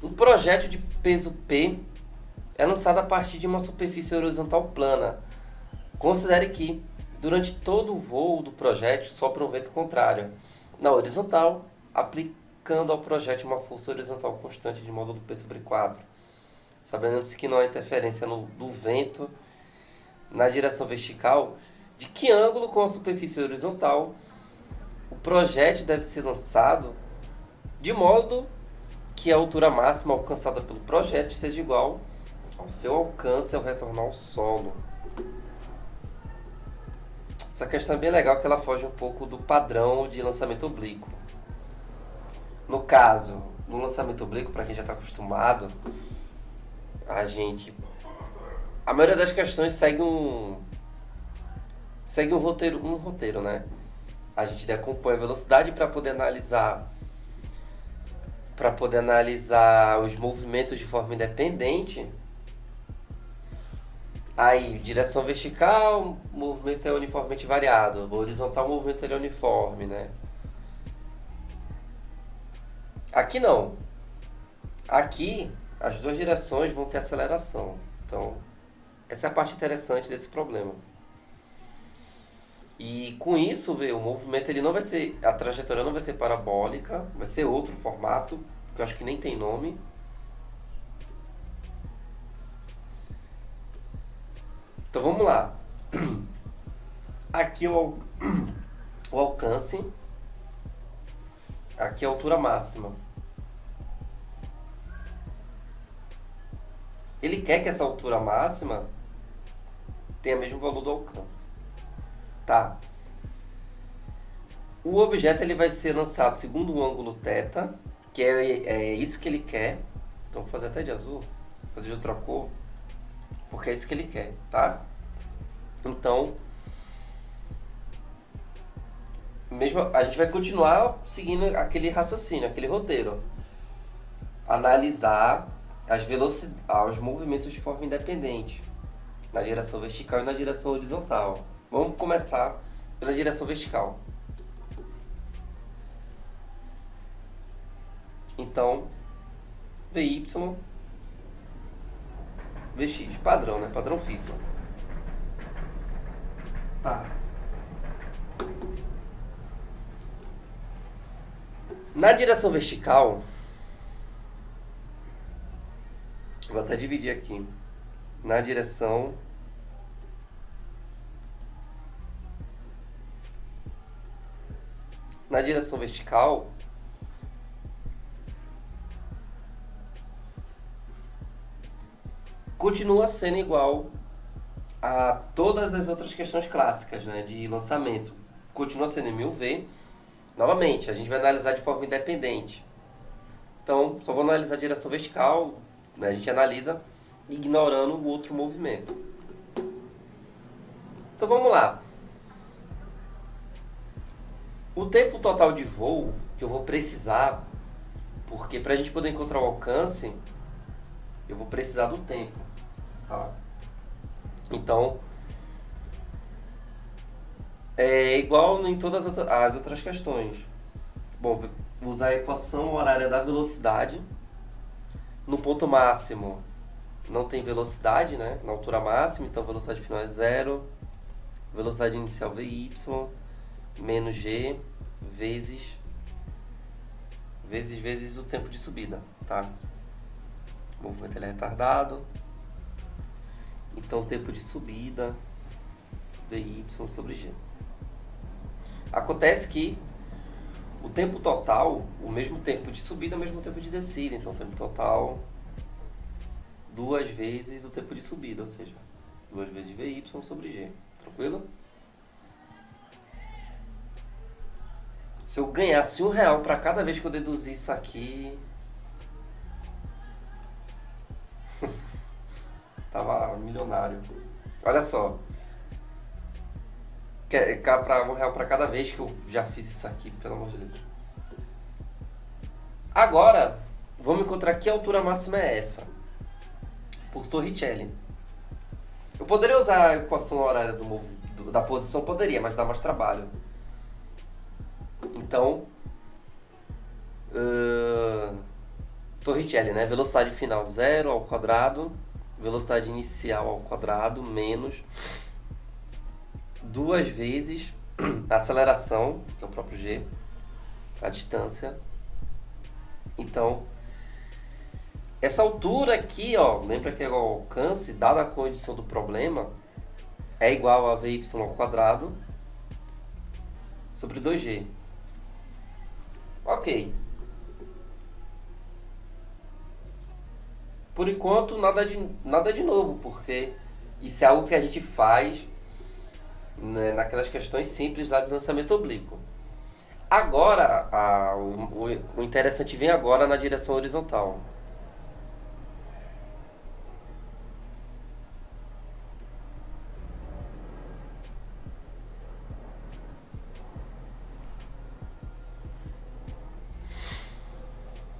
Um projeto de peso P é lançado a partir de uma superfície horizontal plana. Considere que, durante todo o voo do projétil, sopra um vento contrário, na horizontal, aplicando ao projétil uma força horizontal constante de módulo P sobre 4. Sabendo-se que não há interferência do vento na direção vertical, de que ângulo com a superfície horizontal o projétil deve ser lançado de modo que a altura máxima alcançada pelo projétil seja igual ao seu alcance ao retornar ao solo. Essa questão é bem legal que ela foge um pouco do padrão de lançamento oblíquo. No caso, no lançamento oblíquo, para quem já está acostumado, a maioria das questões segue um roteiro, né? A gente decompõe a velocidade para poder analisar os movimentos de forma independente. Aí, direção vertical, o movimento é uniformemente variado. Horizontal, o movimento é uniforme, né? Aqui não. Aqui, as duas direções vão ter aceleração. Então, essa é a parte interessante desse problema. E com isso, o movimento ele não vai ser, a trajetória não vai ser parabólica, vai ser outro formato, que eu acho que nem tem nome. Então vamos lá. Aqui o alcance, aqui a altura máxima. Ele quer que essa altura máxima tenha o mesmo valor do alcance. Tá. O objeto ele vai ser lançado segundo o ângulo θ, que é isso que ele quer. Então vou fazer até de azul, vou fazer de outra cor, porque é isso que ele quer, tá? Então, mesmo a gente vai continuar seguindo aquele raciocínio, aquele roteiro. Analisar os movimentos de forma independente, na direção vertical e na direção horizontal. Vamos começar pela direção vertical. Então, VY, VX, padrão, né? Padrão FIFA. Tá. Na direção vertical, vou até dividir aqui. Na direção vertical, continua sendo igual a todas as outras questões clássicas, né, de lançamento. Continua sendo μv. Novamente, a gente vai analisar de forma independente. Então, só vou analisar a direção vertical, né, a gente analisa ignorando o outro movimento. Então vamos lá. O tempo total de voo que eu vou precisar, porque para a gente poder encontrar o alcance, eu vou precisar do tempo. Tá? Então, é igual em todas as outras questões. Bom, vou usar a equação horária da velocidade. No ponto máximo não tem velocidade, né? Na altura máxima, então a velocidade final é zero. Velocidade inicial VY menos G vezes o tempo de subida, tá? O movimento ele é retardado. Então, tempo de subida VY sobre G. Acontece que o tempo total, o mesmo tempo de subida é o mesmo tempo de descida. Então, o tempo total, 2 vezes o tempo de subida, ou seja, 2 vezes VY sobre G. Tranquilo? Se eu ganhasse R$ 1 para cada vez que eu deduzir isso aqui, tava milionário. Olha só. Para R$ 1 para cada vez que eu já fiz isso aqui, pelo amor de Deus. Agora, vamos encontrar que altura máxima é essa. Por Torricelli. Eu poderia usar a equação horária da posição, poderia, mas dá mais trabalho. Então, Torricelli, né? Velocidade final zero ao quadrado, velocidade inicial ao quadrado, menos duas vezes a aceleração, que é o próprio g, a distância. Então, essa altura aqui, ó, lembra que é o alcance, dada a condição do problema, é igual a vy ao quadrado sobre 2g. Ok. Por enquanto, nada de novo, porque isso é algo que a gente faz, né, naquelas questões simples lá de lançamento oblíquo. Agora, o interessante vem agora na direção horizontal.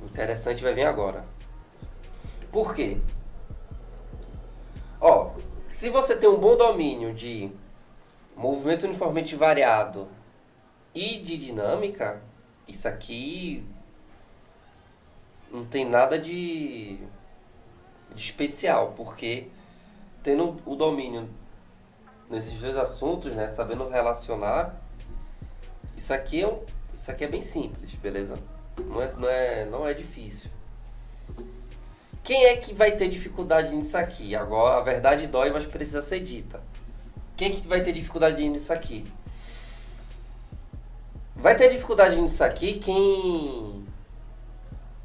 O interessante vai vir agora. Por quê? Ó, se você tem um bom domínio de movimento uniformemente variado e de dinâmica, isso aqui não tem nada de especial, porque tendo o domínio nesses dois assuntos, né, sabendo relacionar, isso aqui é bem simples, beleza? Não é difícil. Quem é que vai ter dificuldade nisso aqui? Agora a verdade dói, mas precisa ser dita. Quem é que vai ter dificuldade nisso aqui? Vai ter dificuldade nisso aqui quem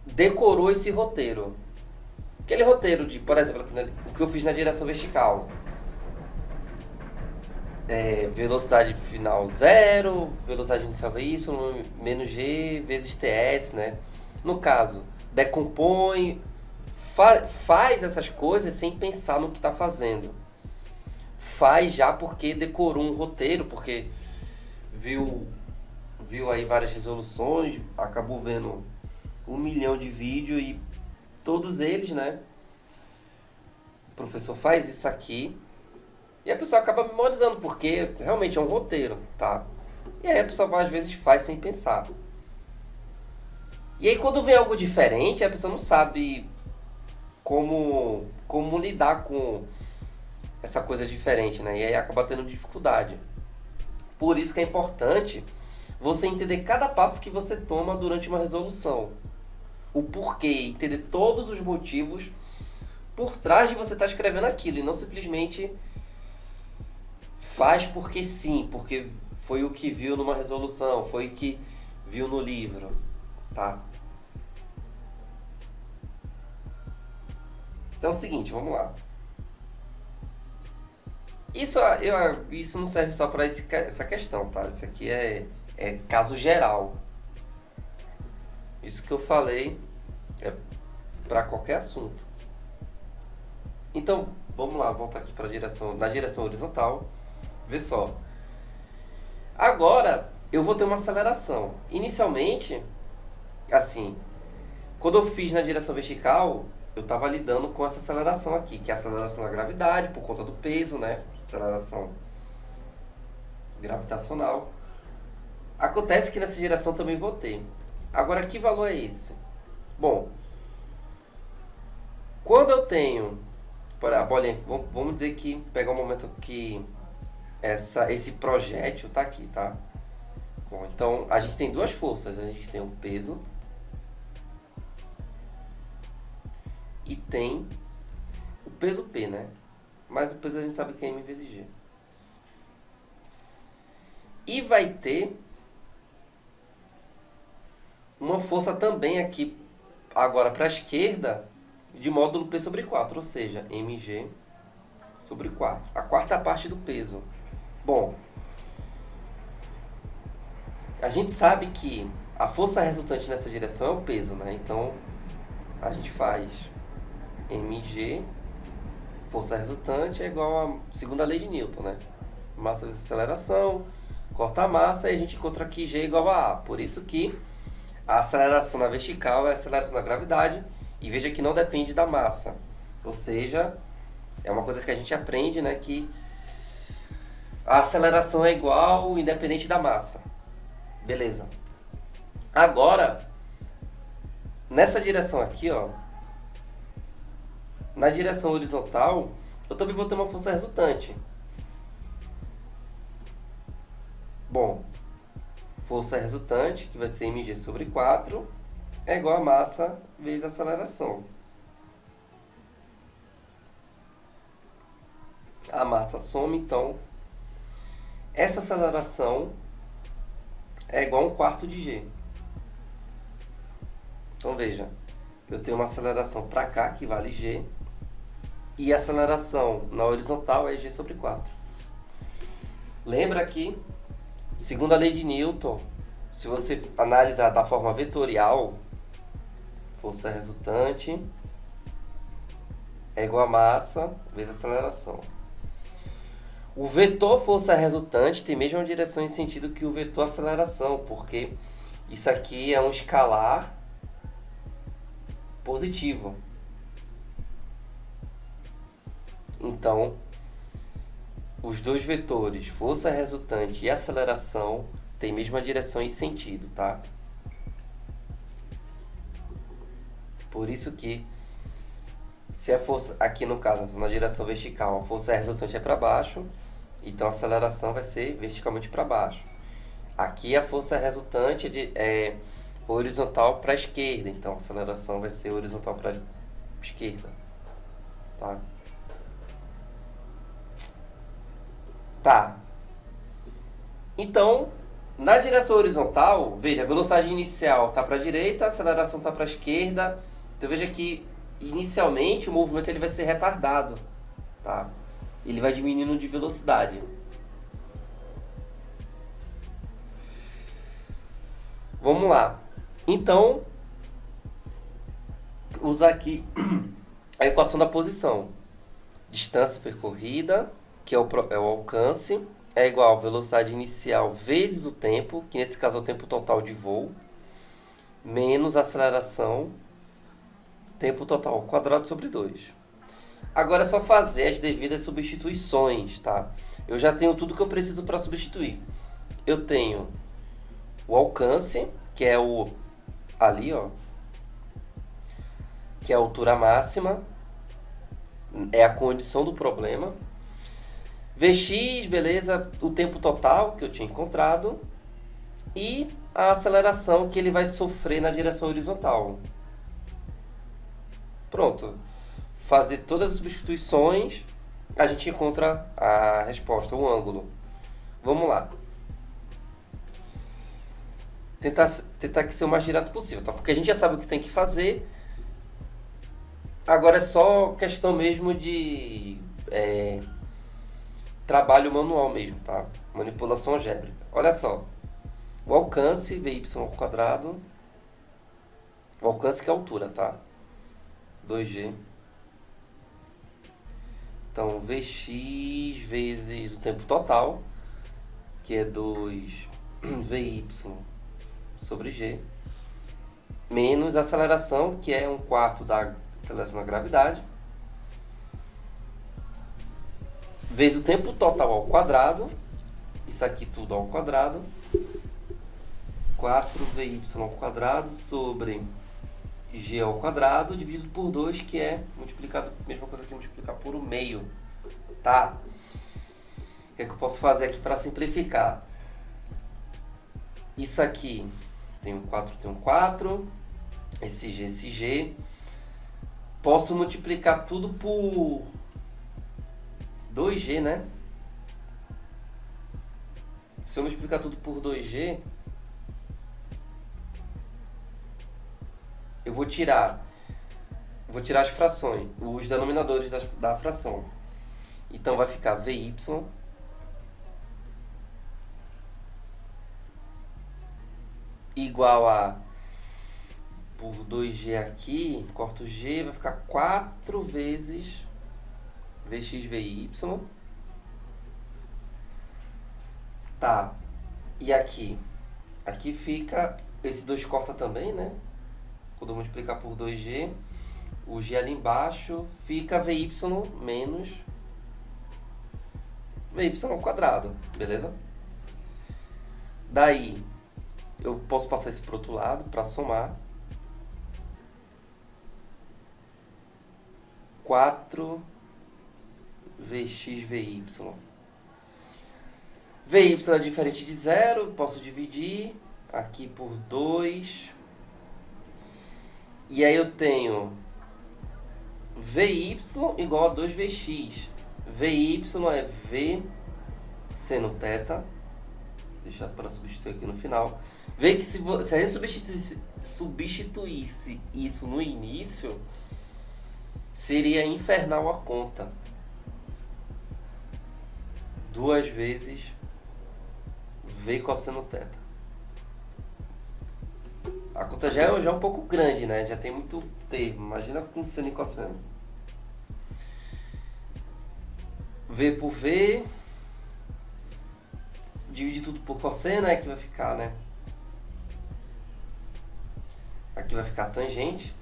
decorou esse roteiro. Aquele roteiro de, por exemplo, o que eu fiz na direção vertical. Velocidade final zero, velocidade inicial y, menos g vezes ts, né? No caso, decompõe, faz essas coisas sem pensar no que está fazendo. Faz já porque decorou um roteiro, porque viu aí várias resoluções, acabou vendo 1 milhão de vídeos e todos eles, né? O professor faz isso aqui e a pessoa acaba memorizando, porque realmente é um roteiro, tá? E aí a pessoa às vezes faz sem pensar. E aí quando vem algo diferente, a pessoa não sabe como lidar com essa coisa diferente, né? E aí acaba tendo dificuldade. Por isso que é importante você entender cada passo que você toma durante uma resolução. O porquê, entender todos os motivos por trás de você estar escrevendo aquilo e não simplesmente faz porque sim, porque foi o que viu numa resolução, foi o que viu no livro, tá? Então é o seguinte, vamos lá. Isso não serve só para essa questão, tá? Isso aqui é caso geral. Isso que eu falei é para qualquer assunto. Então, vamos lá, voltar aqui na direção horizontal. Vê só. Agora, eu vou ter uma aceleração. Inicialmente, assim, quando eu fiz na direção vertical, eu estava lidando com essa aceleração aqui, que é a aceleração da gravidade, por conta do peso, né? Aceleração gravitacional. Acontece que nessa direção também vou ter. Agora, que valor é esse? Bom, quando eu tenho a bolinha, vamos dizer que pegar um momento que esse projétil está aqui, tá? Bom, então a gente tem duas forças. A gente tem o peso e tem o peso P, né? Mas o peso a gente sabe que é M vezes G. E vai ter uma força também aqui, agora para a esquerda, de módulo P sobre 4, ou seja, mg sobre 4. A quarta parte do peso. Bom, a gente sabe que a força resultante nessa direção é o peso, né? Então, a gente faz mg, força resultante, é igual à segunda lei de Newton, né? Massa vezes aceleração, corta a massa, e a gente encontra aqui G igual a A. Por isso que a aceleração na vertical é a aceleração na gravidade, e veja que não depende da massa. Ou seja, é uma coisa que a gente aprende, né? Que a aceleração é igual independente da massa. Beleza. Agora, Nessa direção aqui, ó, na direção horizontal, eu também vou ter uma força resultante. Bom, força resultante, que vai ser mg sobre 4, é igual a massa vezes a aceleração. A massa soma, então, essa aceleração é igual a 1/4 de g. Então veja, eu tenho uma aceleração para cá, que vale g, e a aceleração na horizontal é g sobre 4. Lembra que, segundo a lei de Newton, se você analisar da forma vetorial, força resultante é igual a massa vezes a aceleração. O vetor força resultante tem a mesma direção em sentido que o vetor aceleração, porque isso aqui é um escalar positivo. Então, os dois vetores, força resultante e aceleração, têm a mesma direção e sentido, tá? Por isso que, se a força, aqui no caso, na direção vertical, a força resultante é para baixo, então a aceleração vai ser verticalmente para baixo. Aqui a força resultante é horizontal para a esquerda, então a aceleração vai ser horizontal para a esquerda, tá? Tá. Então, na direção horizontal, veja, a velocidade inicial está para a direita, a aceleração está para a esquerda. Então veja que inicialmente o movimento ele vai ser retardado, tá? Ele vai diminuindo de velocidade. Vamos lá. Então, usar aqui a equação da posição. Distância percorrida, que é o alcance, é igual a velocidade inicial vezes o tempo, que nesse caso é o tempo total de voo, menos a aceleração, tempo total ao quadrado sobre 2. Agora é só fazer as devidas substituições, tá? Eu já tenho tudo que eu preciso para substituir. Eu tenho o alcance, que é o ali, ó, que é a altura máxima, é a condição do problema. Vx, beleza, o tempo total que eu tinha encontrado e a aceleração que ele vai sofrer na direção horizontal. Pronto. Fazer todas as substituições, a gente encontra a resposta, o ângulo. Vamos lá. Tentar que ser o mais direto possível, tá? Porque a gente já sabe o que tem que fazer. Agora é só questão mesmo de trabalho manual mesmo, tá? Manipulação algébrica. Olha só. O alcance, Vy ao quadrado. O alcance que é a altura, tá? 2g. Então, Vx vezes o tempo total, que é 2 Vy sobre g, menos a aceleração, que é 1/4 da aceleração da gravidade, vezes o tempo total ao quadrado, isso aqui tudo ao quadrado, 4Vy ao quadrado sobre g ao quadrado dividido por 2, que é multiplicado, mesma coisa que multiplicar por o meio, tá? O que é que eu posso fazer aqui para simplificar? Isso aqui tem um 4, tem um 4, esse G. Posso multiplicar tudo por 2G, né? Se eu multiplicar tudo por 2G, eu vou tirar as frações, os denominadores da fração. Então vai ficar Vy igual a, por 2G aqui, corto o G, vai ficar 4 vezes Vx Vy. Tá, e aqui? Aqui fica, esse 2 corta também, né? Quando eu multiplicar por 2G, o G ali embaixo fica Vy menos Vy ao quadrado, beleza? Daí, eu posso passar isso para o outro lado para somar. 4 Vx Vy. Vy é diferente de zero, posso dividir aqui por 2. E aí eu tenho Vy igual a 2Vx. Vy é V seno θ. Deixa para substituir aqui no final. Vê que se a gente substituísse isso no início, seria infernal a conta. 2 vezes V cosseno θ. A conta já é um pouco grande, né? Já tem muito termo. Imagina com seno e cosseno. V por V. Dividir tudo por cosseno, aqui vai ficar, né? Aqui vai ficar a tangente.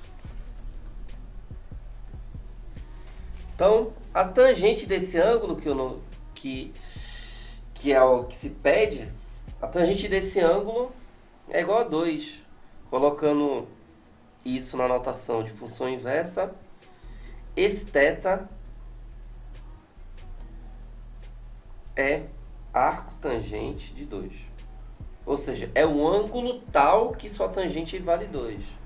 Então, a tangente desse ângulo que é o que se pede, a tangente desse ângulo é igual a 2. Colocando isso na notação de função inversa, esse θ é arco tangente de 2. Ou seja, é um ângulo tal que sua tangente vale 2.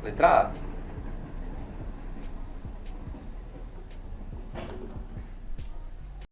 Letra A.